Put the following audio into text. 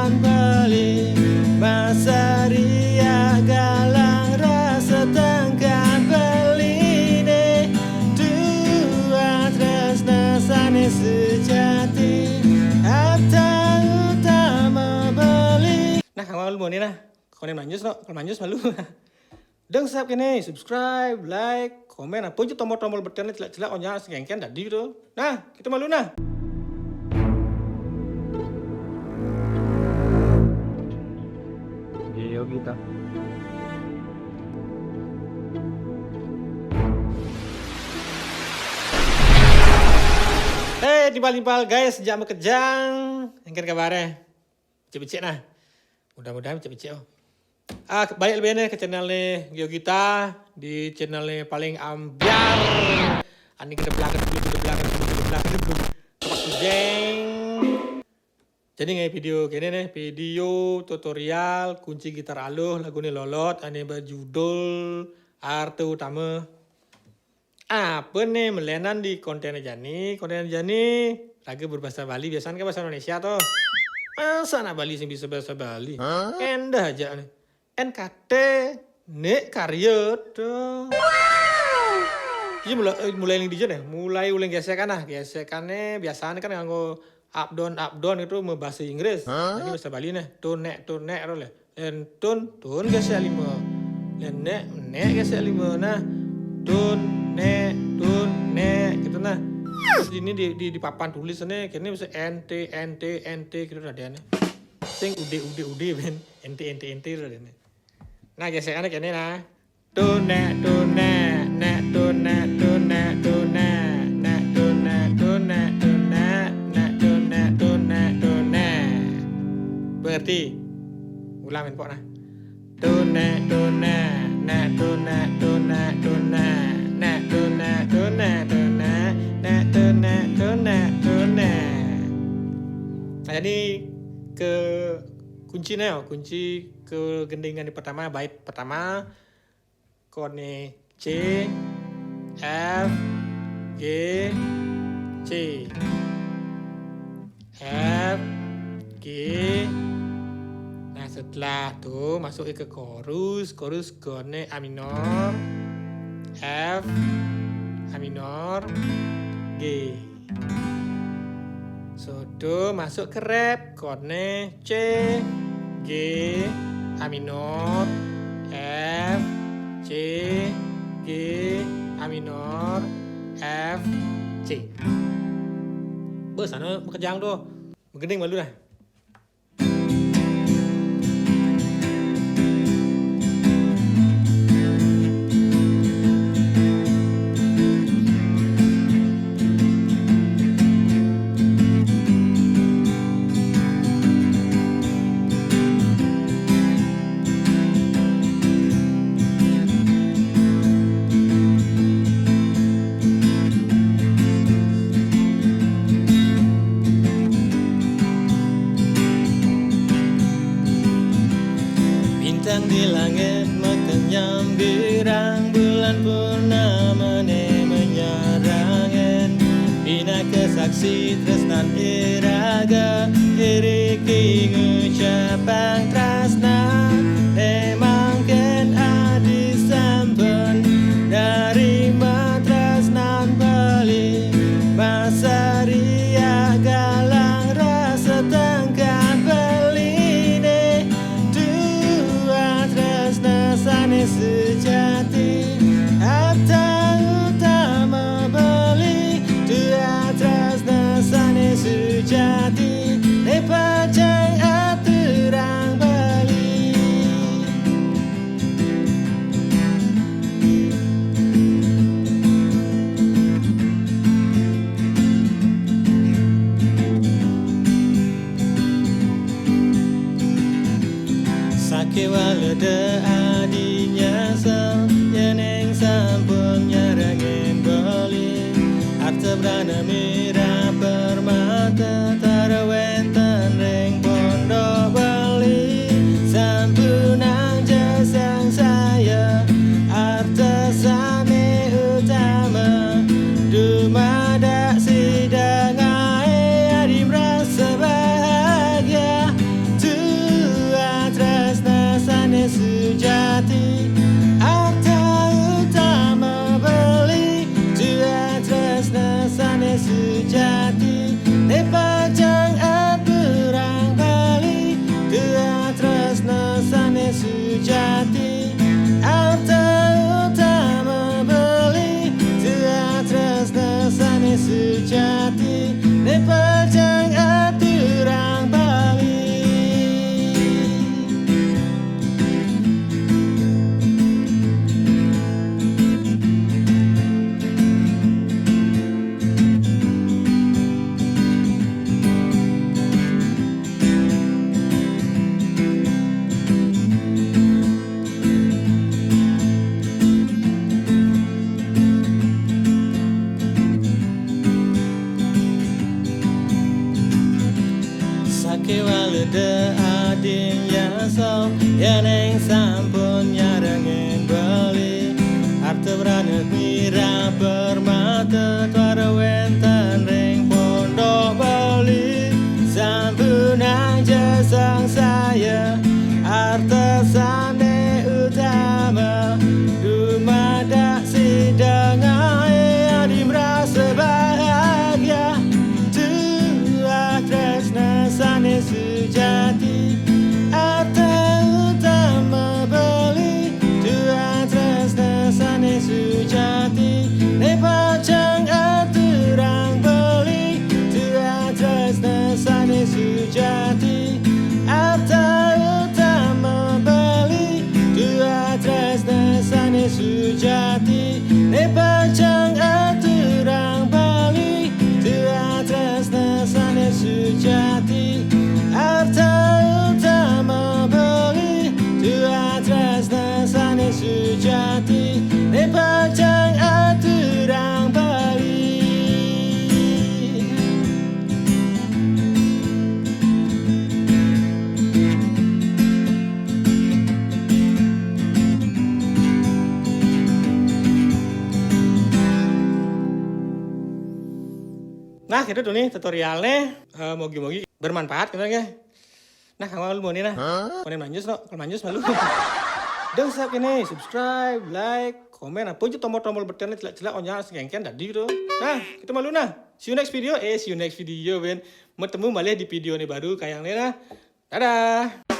tresnan beli masa ria galang rasa tengkap beli ne dua tresna sane sejati harta utama beli. Nah kamu malu nih nah kalau manjus no kalau manjus malu deng sab kene subscribe like komen apa aja tombol-tombol bertanya celak-celak onya segengken tadi gitu. Nah kita malu nah. Kita timbal-timbal guys sejak kejang yang kabarnya becek-becek nah mudah-mudahan becek-becek balik lebih nih ke channelnya Geogita di channelnya paling ambiar ani ke belakang jadi nggak video gini nih video tutorial kunci gitar aluh lagu nih lolot ane berjudul Arte Utama apa nih melenan di konten Jani lagu berbahasa Bali biasanya kan bahasa Indonesia tuh masa anak Bali sih bisa bahasa Bali endah aja nih NKT nek karya tuh jadi mulai yang dijadikan mulai ulang gesekannya biasanya kan nganggo up down itu bahasa Inggris jadi bahasa Bali nih tun nek roleh tun gesek 5 nek gesek 5 nah tun nek gitu nah terus ini di papan tulisannya kayaknya bisa nt gitu radiannya sing ude ben nt radiannya nah gesekannya kayaknya nah tun nek berarti ulamin pok nah tuna nah jadi ke kunci ke gendingan di pertama bait pertama kode C F G C F G. Nah setelah tuh masuk ke chorus kode A minor F A minor G. Sudah masuk ke rap kode C G A minor F C G A minor F C. Sana kejang tuh begending malu dah. Bintang di langit mekenyam girang bulan purnama ne menyarangan bina kesaksi tresnan iraga iriki ngucapang tresna memang ken adi sampun dari matresnan beli masa ria galang rasa tengkap beli ne sane sejati harta utama beli dua tresna sane sejati lepacang aturan beli sake walada adinya sang yeneng sampun nyarangin bali harta berana merah permata tarawenten ring pondok bali sampunang jasang saya harta sane utama dumada sidang ae adi merasa bahagia alede ading yaso yeneng sampun nyarengen beli arte beranet mira permata tuara wenten ring pondok beli sampun aja sang saya arte sane utama dumada sidang adi merasa bahagia tua tresna sane sejati arte utama beli tua tresna sane sejati ne pacang aturang beli tua tresna sane sejati arte utama beli tua tresna sane sejati ne pacang aturang beli tua tresna sane sejati arte utama beli tua tresna sane sejati ne pacang aturang beli. Nah, gitu tuh nih tutorialnya. Mogi-mogi bermanfaat gitu ya. Nah, kamu mau nih nah. Mau manjus no, kalau manjus malu. Don't stop ini, subscribe, like, komen, apa aja tombol-tombol bertanya celak-celak onnya segengken tadi gitu. Nah, kita malu nah. See you next video. See you next video, Ben. Bertemu malah di video nih baru kayak ini nah. Dadah.